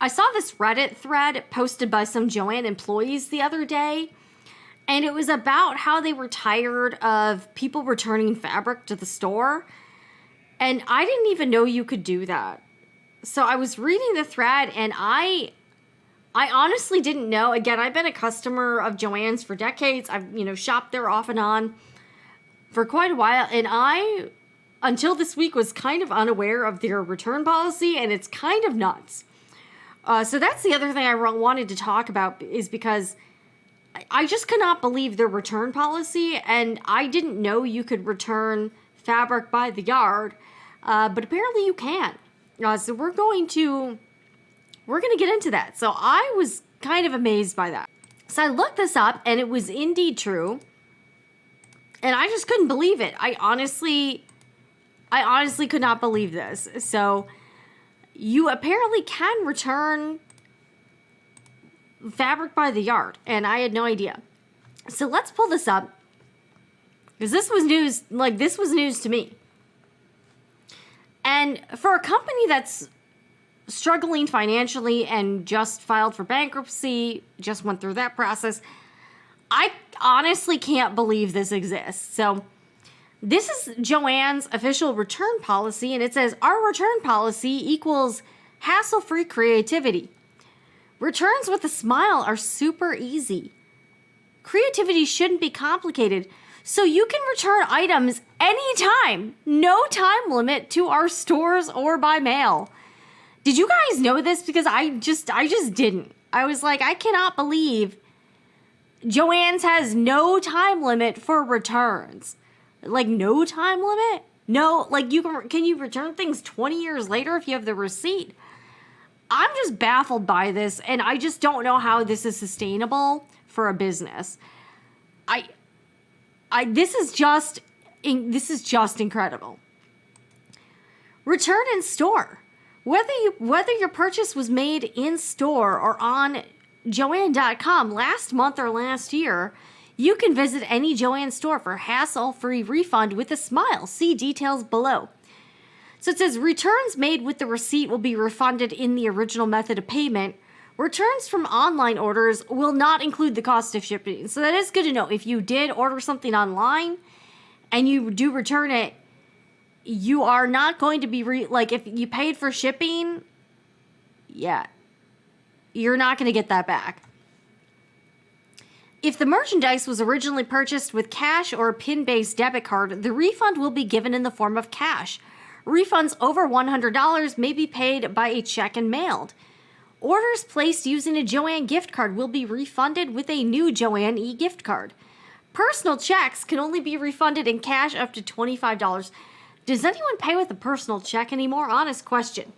I saw this Reddit thread posted by some Joann employees the other day, and it was about how they were tired of people returning fabric to the store. And I didn't even know you could do that. So I was reading the thread, and I honestly didn't know. Again, I've been a customer of Joann's for decades. I've, shopped there off and on for quite a while, and I, until this week, was kind of unaware of their return policy, and it's kind of nuts. So that's the other thing I wanted to talk about, is because I just could not believe their return policy, and I didn't know you could return fabric by the yard, but apparently you can. So we're going to get into that. So I was kind of amazed by that. So I looked this up, and it was indeed true, and I just couldn't believe it. I honestly could not believe this. So you apparently can return fabric by the yard, and I had no idea. So let's pull this up, because this was news. This was news to me. And for a company that's struggling financially and just filed for bankruptcy, just went through that process, I honestly can't believe this exists. So this is Joann's official return policy, and it says, our return policy equals hassle-free creativity. Returns with a smile are super easy. Creativity shouldn't be complicated, so you can return items anytime. No time limit to our stores or by mail. Did you guys know this? Because I just didn't. I was like, I cannot believe Joann's has no time limit for returns. No time limit? No, can you return things 20 years later if you have the receipt? I'm just baffled by this, and I just don't know how this is sustainable for a business. This is just incredible. Return in store. Whether your purchase was made in store or on Joann.com last month or last year, you can visit any Joann store for hassle-free refund with a smile. See details below. So it says, returns made with the receipt will be refunded in the original method of payment. Returns from online orders will not include the cost of shipping. So that is good to know. If you did order something online and you do return it, you are not going to be, if you paid for shipping, yeah, you're not going to get that back. If the merchandise was originally purchased with cash or a PIN-based debit card, the refund will be given in the form of cash. Refunds over $100 may be paid by a check and mailed. Orders placed using a Joann gift card will be refunded with a new Joann e-gift card. Personal checks can only be refunded in cash up to $25. Does anyone pay with a personal check anymore? Honest question.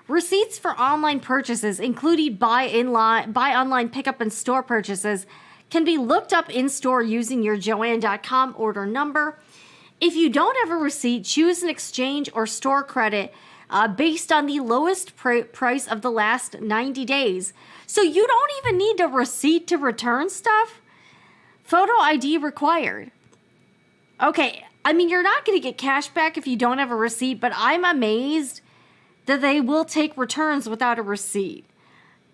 Receipts for online purchases, including buy online pickup and store purchases, can be looked up in-store using your Joann.com order number. If you don't have a receipt, choose an exchange or store credit based on the lowest price of the last 90 days. So you don't even need a receipt to return stuff? Photo ID required. Okay, you're not going to get cash back if you don't have a receipt, but I'm amazed that they will take returns without a receipt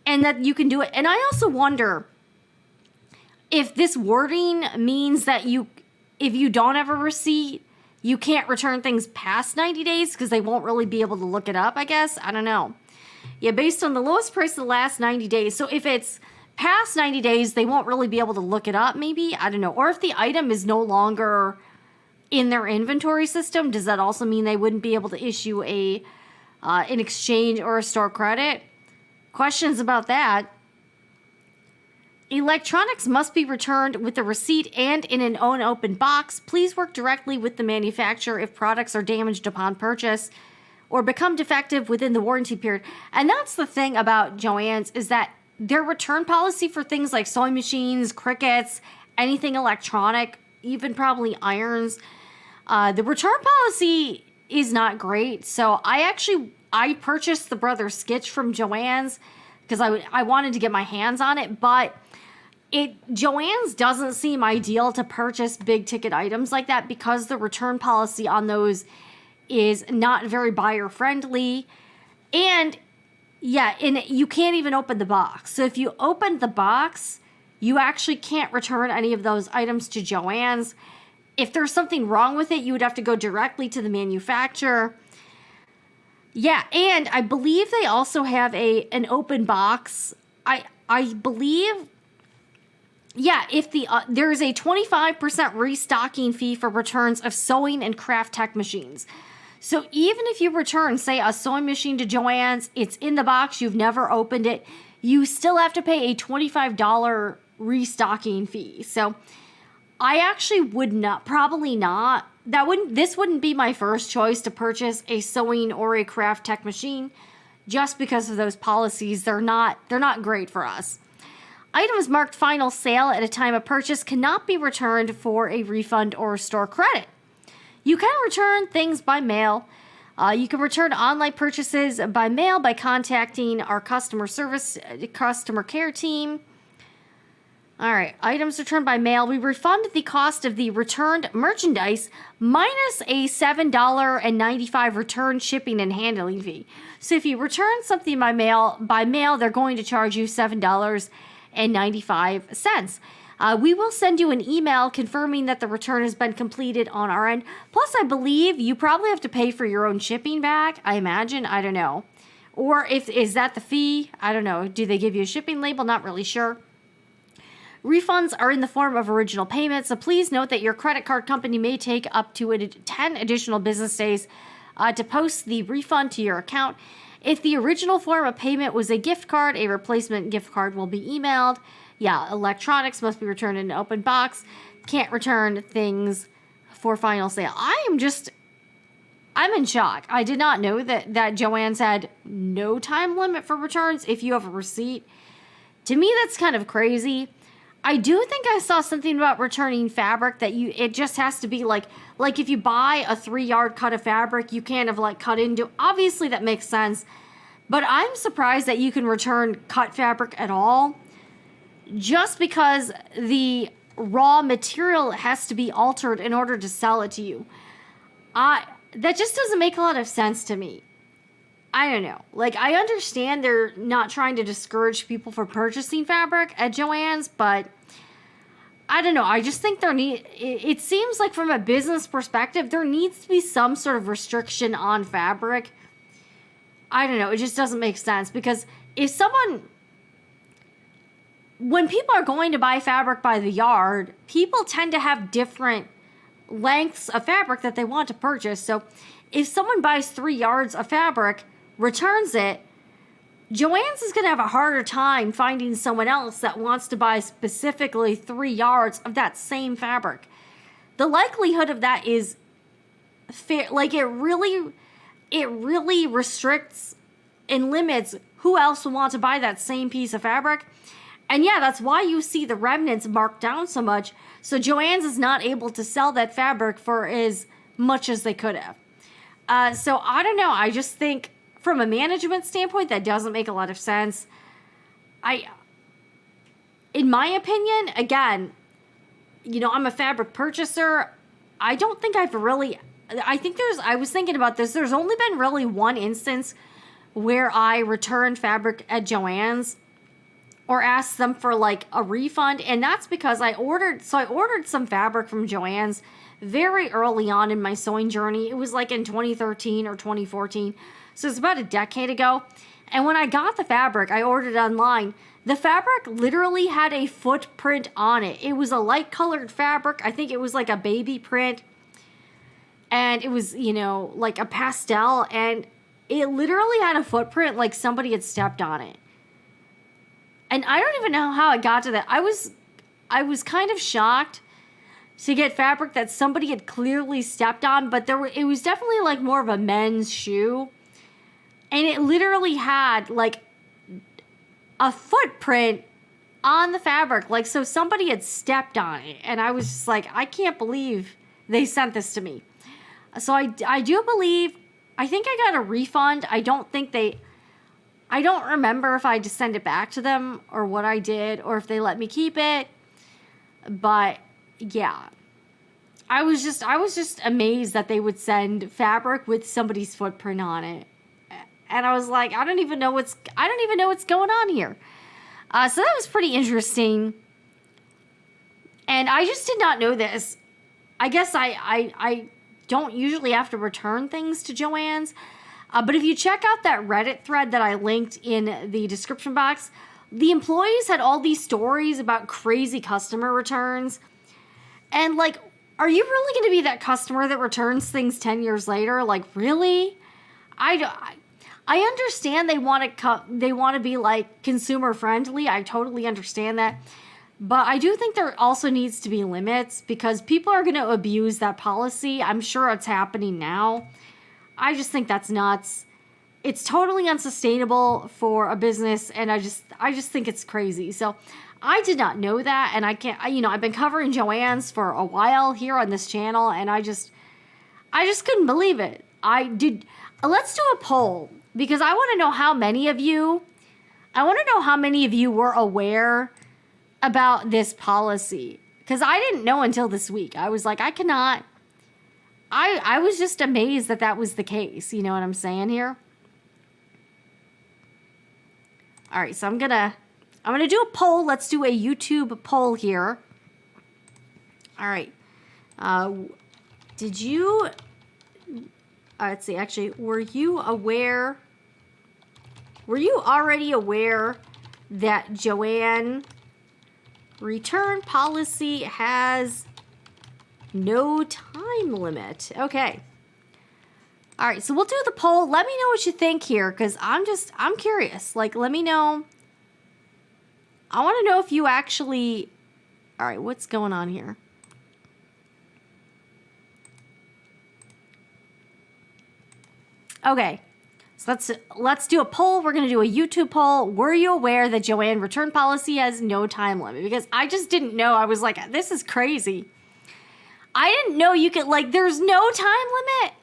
and that you can do it. And I also wonder if this wording means that if you don't have a receipt, you can't return things past 90 days because they won't really be able to look it up, I guess. I don't know. Yeah, based on the lowest price of the last 90 days. So if it's past 90 days, they won't really be able to look it up, maybe. I don't know. Or if the item is no longer in their inventory system, does that also mean they wouldn't be able to issue an exchange or a store credit? Questions about that. Electronics must be returned with a receipt and in an unopened box. Please work directly with the manufacturer if products are damaged upon purchase or become defective within the warranty period. And that's the thing about Joann's, is that their return policy for things like sewing machines, Cricuts, anything electronic, even probably irons, the return policy is not great. So I purchased the Brother Skitch from Joann's because I wanted to get my hands on it, but Joann's doesn't seem ideal to purchase big ticket items like that because the return policy on those is not very buyer friendly. And Yeah, and you can't even open the box. So if you open the box, you actually can't return any of those items to Joann's. If there's something wrong with it, you would have to go directly to the manufacturer. Yeah, and I believe they also have an open box. I believe, yeah, if there is a 25% restocking fee for returns of sewing and craft tech machines. So even if you return, say, a sewing machine to Joann's, it's in the box, you've never opened it, you still have to pay a $25 restocking fee. So I actually would not, probably not. This wouldn't be my first choice to purchase a sewing or a craft tech machine, just because of those policies. They're not great for us. Items marked final sale at a time of purchase cannot be returned for a refund or store credit. You can return things by mail. You can return online purchases by mail by contacting our customer care team. All right, items returned by mail. We refund the cost of the returned merchandise minus a $7.95 return shipping and handling fee. So if you return something by mail, they're going to charge you $7.95. We will send you an email confirming that the return has been completed on our end. Plus, I believe you probably have to pay for your own shipping back, I imagine. I don't know. Or is that the fee? I don't know. Do they give you a shipping label? Not really sure. Refunds are in the form of original payment, so please note that your credit card company may take up to 10 additional business days to post the refund to your account. If the original form of payment was a gift card, a replacement gift card will be emailed. Yeah, electronics must be returned in an open box. Can't return things for final sale. I'm in shock. I did not know that Joann's had no time limit for returns if you have a receipt. To me, that's kind of crazy. I do think I saw something about returning fabric that it just has to be like if you buy a 3-yard cut of fabric, you can't have cut into. Obviously, that makes sense. But I'm surprised that you can return cut fabric at all, just because the raw material has to be altered in order to sell it to you. That just doesn't make a lot of sense to me. I don't know. I understand they're not trying to discourage people from purchasing fabric at Joann's, but I don't know. I just think it seems like from a business perspective, there needs to be some sort of restriction on fabric. I don't know. It just doesn't make sense, because when people are going to buy fabric by the yard, people tend to have different lengths of fabric that they want to purchase. So if someone buys 3 yards of fabric, returns it, Joann's is going to have a harder time finding someone else that wants to buy specifically 3 yards of that same fabric. The likelihood of that is fair. It really restricts and limits who else will want to buy that same piece of fabric. And yeah, that's why you see the remnants marked down so much. So Joann's is not able to sell that fabric for as much as they could have. So I don't know. I just think from a management standpoint, that doesn't make a lot of sense. In my opinion, again, I'm a fabric purchaser. I don't think I was thinking about this. There's only been really one instance where I returned fabric at Joann's or asked them for a refund. And that's because I ordered some fabric from Joann's very early on in my sewing journey. It was in 2013 or 2014. So it's about a decade ago. And when I got the fabric, I ordered it online. The fabric literally had a footprint on it. It was a light colored fabric. I think it was a baby print. And it was, a pastel. And it literally had a footprint like somebody had stepped on it. And I don't even know how I got to that. I was kind of shocked to get fabric that somebody had clearly stepped on. But it was definitely more of a men's shoe. And it literally had a footprint on the fabric. So somebody had stepped on it. And I was just I can't believe they sent this to me. So I do believe, I think I got a refund. I don't remember if I just sent it back to them or what I did or if they let me keep it. But yeah, I was just amazed that they would send fabric with somebody's footprint on it. And I was like, I don't even know what's going on here. So that was pretty interesting. And I just did not know this. I guess I don't usually have to return things to Joann's. But if you check out that Reddit thread that I linked in the description box, the employees had all these stories about crazy customer returns. And like, are you really going to be that customer that returns things 10 years later? Like, really? I understand they want to be like consumer friendly. I totally understand that. But I do think there also needs to be limits because people are going to abuse that policy. I'm sure it's happening now. I just think that's nuts. It's totally unsustainable for a business, and I just think it's crazy. So I did not know that, and I've been covering Joann's for a while here on this channel, and I just couldn't believe it. Let's do a poll because I want to know how many of you were aware about this policy, because I didn't know until this week. I was like, I was just amazed that was the case. You know what I'm saying here? All right, so I'm gonna do a poll. Let's do a YouTube poll here. All right. Did you? Let's see. Actually, were you already aware that Joann return policy has no time limit? Okay. All right, so we'll do the poll. Let me know what you think here, because I'm curious. Like, let me know. I want to know if you actually... All right, what's going on here? Okay, so let's do a poll. We're going to do a YouTube poll. Were you aware that Joann return policy has no time limit? Because I just didn't know. I was like, this is crazy. I didn't know you could, like, there's no time limit.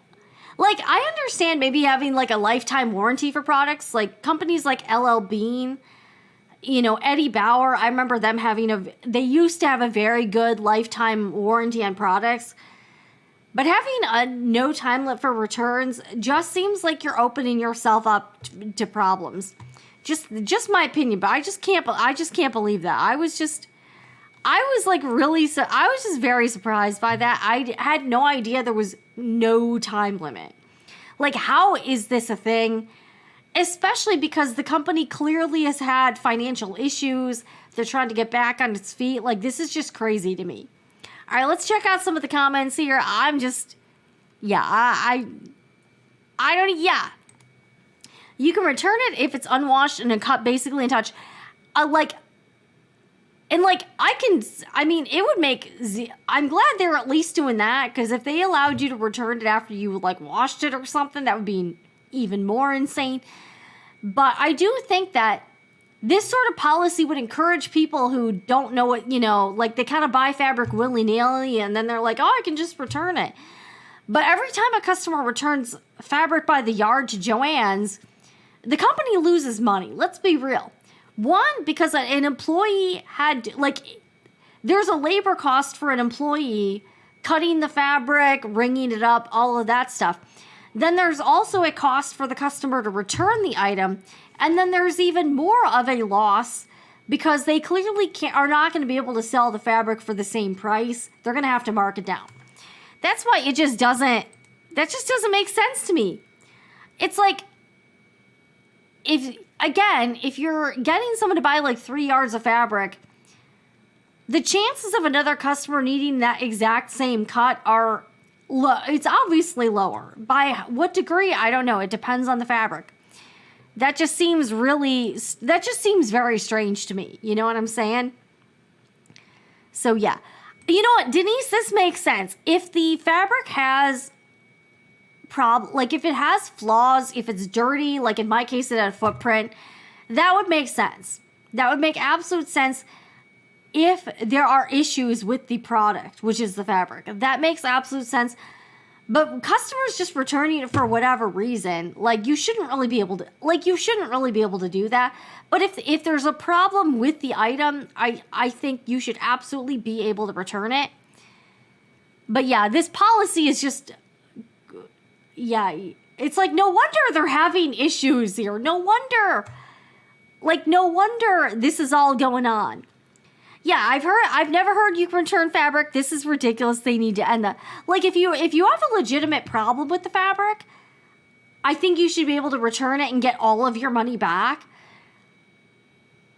Like, I understand maybe having, like, a lifetime warranty for products. Like, companies like LL Bean, Eddie Bauer, I remember them they used to have a very good lifetime warranty on products. But having a no time limit for returns just seems like you're opening yourself up to problems. Just my opinion, but I just can't believe that. I was just very surprised by that. I had no idea there was no time limit. Like, how is this a thing? Especially because the company clearly has had financial issues. They're trying to get back on its feet. Like, this is just crazy to me. All right, let's check out some of the comments here. I you can return it if it's unwashed and cut basically in touch. I'm glad they're at least doing that, because if they allowed you to return it after you like washed it or something, that would be even more insane. But I do think that this sort of policy would encourage people who don't know what, like they kind of buy fabric willy-nilly and then they're like, oh, I can just return it. But every time a customer returns fabric by the yard to Joann's, the company loses money. Let's be real. One, because an employee there's a labor cost for an employee cutting the fabric, ringing it up, all of that stuff. Then there's also a cost for the customer to return the item. And then there's even more of a loss because they clearly are not going to be able to sell the fabric for the same price. They're going to have to mark it down. That's why that just doesn't make sense to me. It's like, if you're getting someone to buy like 3 yards of fabric, the chances of another customer needing that exact same cut are it's obviously lower. By what degree? I don't know. It depends on the fabric. That just seems very strange to me. You know what I'm saying? So yeah. You know what, Denise, this makes sense. If the fabric has if it has flaws, if it's dirty, like in my case it had a footprint, that would make sense. That would make absolute sense if there are issues with the product, which is the fabric. That makes absolute sense. But customers just returning it for whatever reason, you shouldn't really be able to do that. But if there's a problem with the item, I think you should absolutely be able to return it. But yeah, this policy is just, It's like, no wonder they're having issues here. No wonder this is all going on. Yeah, I've never heard you can return fabric. This is ridiculous. They need to end that. Like, if you have a legitimate problem with the fabric, I think you should be able to return it and get all of your money back.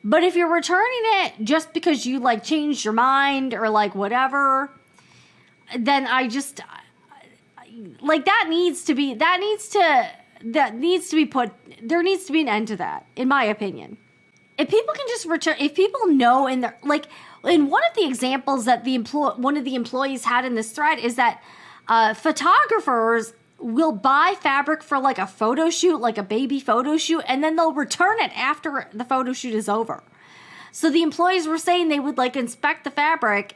But if you're returning it just because you like changed your mind or like whatever, then I just like there needs to be an end to that, in my opinion. If people can just return, if people know in their, like, in one of the examples that one of the employees had in this thread is that photographers will buy fabric for like a photo shoot, like a baby photo shoot, and then they'll return it after the photo shoot is over. So the employees were saying they would like inspect the fabric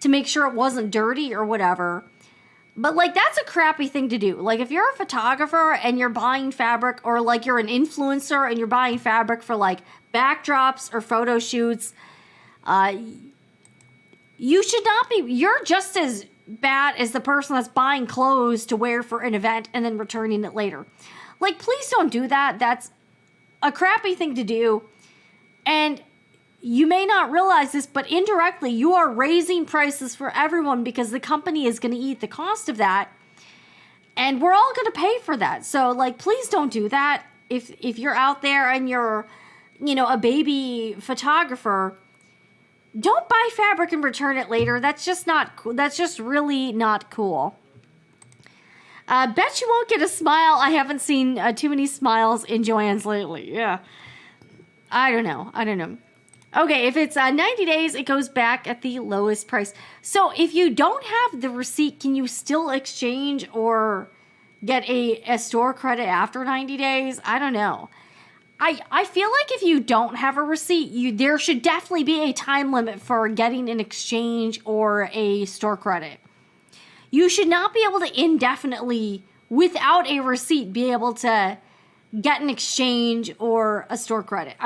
to make sure it wasn't dirty or whatever. But like, that's a crappy thing to do. Like, if you're a photographer and you're buying fabric, or like you're an influencer and you're buying fabric for like backdrops or photo shoots, you should not be, you're just as bad as the person that's buying clothes to wear for an event and then returning it later. Like, please don't do that. That's a crappy thing to do. And you may not realize this, but indirectly you are raising prices for everyone because the company is going to eat the cost of that. And we're all going to pay for that. So like, please don't do that. If you're out there and you're, a baby photographer, don't buy fabric and return it later. That's just not cool. That's just really not cool. Bet you won't get a smile. I haven't seen too many smiles in Joann's lately. Yeah. I don't know. Okay, if it's 90 days, it goes back at the lowest price. So if you don't have the receipt, can you still exchange or get a store credit after 90 days? I don't know. I feel like if you don't have a receipt, there should definitely be a time limit for getting an exchange or a store credit. You should not be able to indefinitely, without a receipt, be able to get an exchange or a store credit.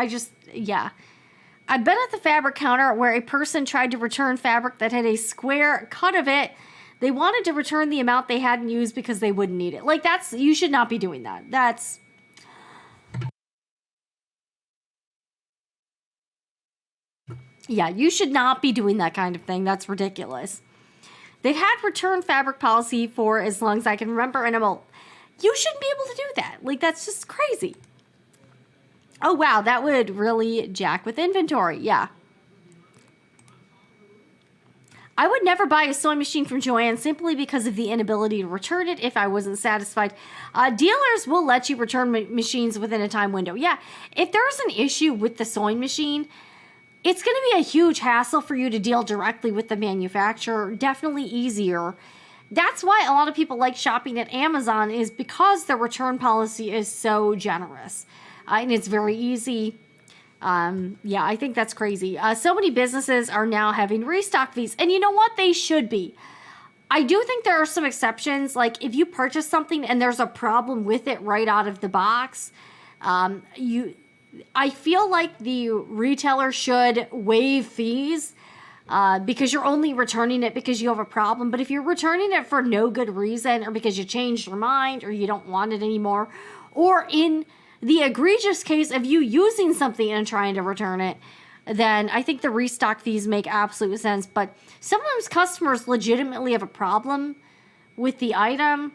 I've been at the fabric counter where a person tried to return fabric that had a square cut of it. They wanted to return the amount they hadn't used because they wouldn't need it. Like, you should not be doing that. You should not be doing that kind of thing. That's ridiculous. They've had return fabric policy for as long as I can remember, and you shouldn't be able to do that. Like, that's just crazy. Oh, wow, that would really jack with inventory. Yeah. I would never buy a sewing machine from Joann simply because of the inability to return it if I wasn't satisfied. Dealers will let you return machines within a time window. Yeah, if there's an issue with the sewing machine, it's going to be a huge hassle for you to deal directly with the manufacturer. Definitely easier. That's why a lot of people like shopping at Amazon, is because the return policy is so generous. And it's very easy. I think that's crazy. So many businesses are now having restock fees. And you know what? They should be. I do think there are some exceptions. Like, if you purchase something and there's a problem with it right out of the box, I feel like the retailer should waive fees because you're only returning it because you have a problem. But if you're returning it for no good reason, or because you changed your mind, or you don't want it anymore, or in the egregious case of you using something and trying to return it, then I think the restock fees make absolute sense. But sometimes customers legitimately have a problem with the item,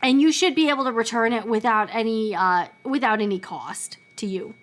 and you should be able to return it without any cost to you.